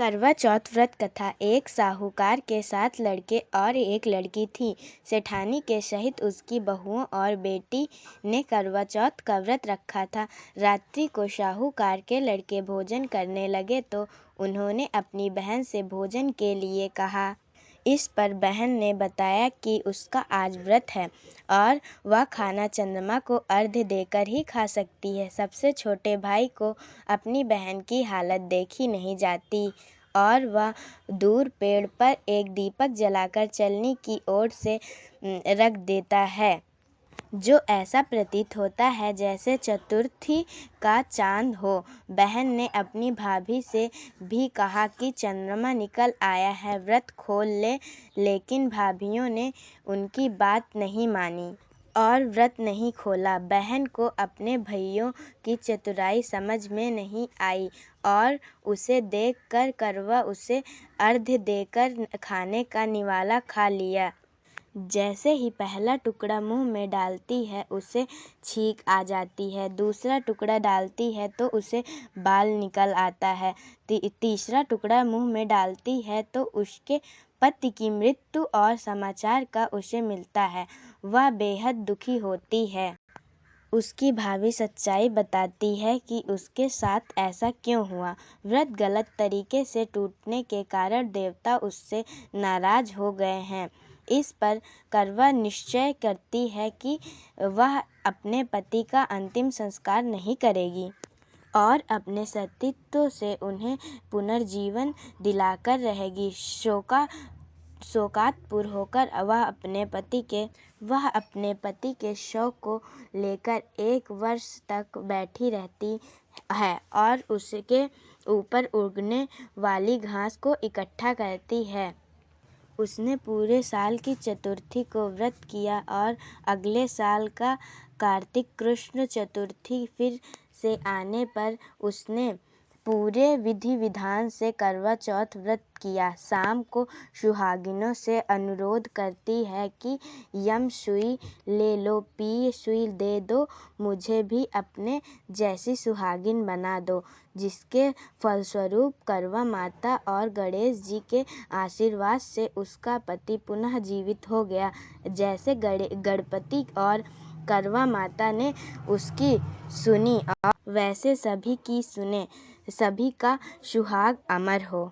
करवा चौथ व्रत कथा। एक साहूकार के 7 लड़के और एक लड़की थी। सेठानी के सहित उसकी बहुओं और बेटी ने करवा चौथ का व्रत रखा था। रात्रि को साहूकार के लड़के भोजन करने लगे तो उन्होंने अपनी बहन से भोजन के लिए कहा। इस पर बहन ने बताया कि उसका आज व्रत है और वह खाना चंद्रमा को अर्घ्य देकर ही खा सकती है। सबसे छोटे भाई को अपनी बहन की हालत देखी नहीं जाती और वह दूर पेड़ पर एक दीपक जलाकर चलनी की ओर से रख देता है, जो ऐसा प्रतीत होता है जैसे चतुर्थी का चांद हो। बहन ने अपनी भाभी से भी कहा कि चंद्रमा निकल आया है, व्रत खोल ले, लेकिन भाभियों ने उनकी बात नहीं मानी और व्रत नहीं खोला। बहन को अपने भइयों की चतुराई समझ में नहीं आई और उसे देखकर करवा उसे अर्घ्य देकर खाने का निवाला खा लिया। जैसे ही पहला टुकड़ा मुंह में डालती है उसे छींक आ जाती है, दूसरा टुकड़ा डालती है तो उसे बाल निकल आता है, तीसरा टुकड़ा मुंह में डालती है तो उसके पति की मृत्यु और समाचार का उसे मिलता है। वह बेहद दुखी होती है। उसकी भाभी सच्चाई बताती है कि उसके साथ ऐसा क्यों हुआ। व्रत गलत तरीके से टूटने के कारण देवता उससे नाराज हो गए हैं। इस पर करवा निश्चय करती है कि वह अपने पति का अंतिम संस्कार नहीं करेगी और अपने सतीत्व से उन्हें पुनर्जीवन दिलाकर रहेगी। शोकातुर होकर वह अपने पति के शव को लेकर 1 वर्ष तक बैठी रहती है और उसके ऊपर उगने वाली घास को इकट्ठा करती है। उसने पूरे साल की चतुर्थी को व्रत किया और अगले साल का कार्तिक कृष्ण चतुर्थी फिर से आने पर उसने पूरे विधि विधान से करवा चौथ व्रत किया। शाम को सुहागिनों से अनुरोध करती है कि यम सुई ले लो, पिए सुई दे दो, मुझे भी अपने जैसी सुहागिन बना दो, जिसके फलस्वरूप करवा माता और गणेश जी के आशीर्वाद से उसका पति पुनः जीवित हो गया। जैसे गणपति और करवा माता ने उसकी सुनी और वैसे सभी की सुने। सभी का सुहाग अमर हो।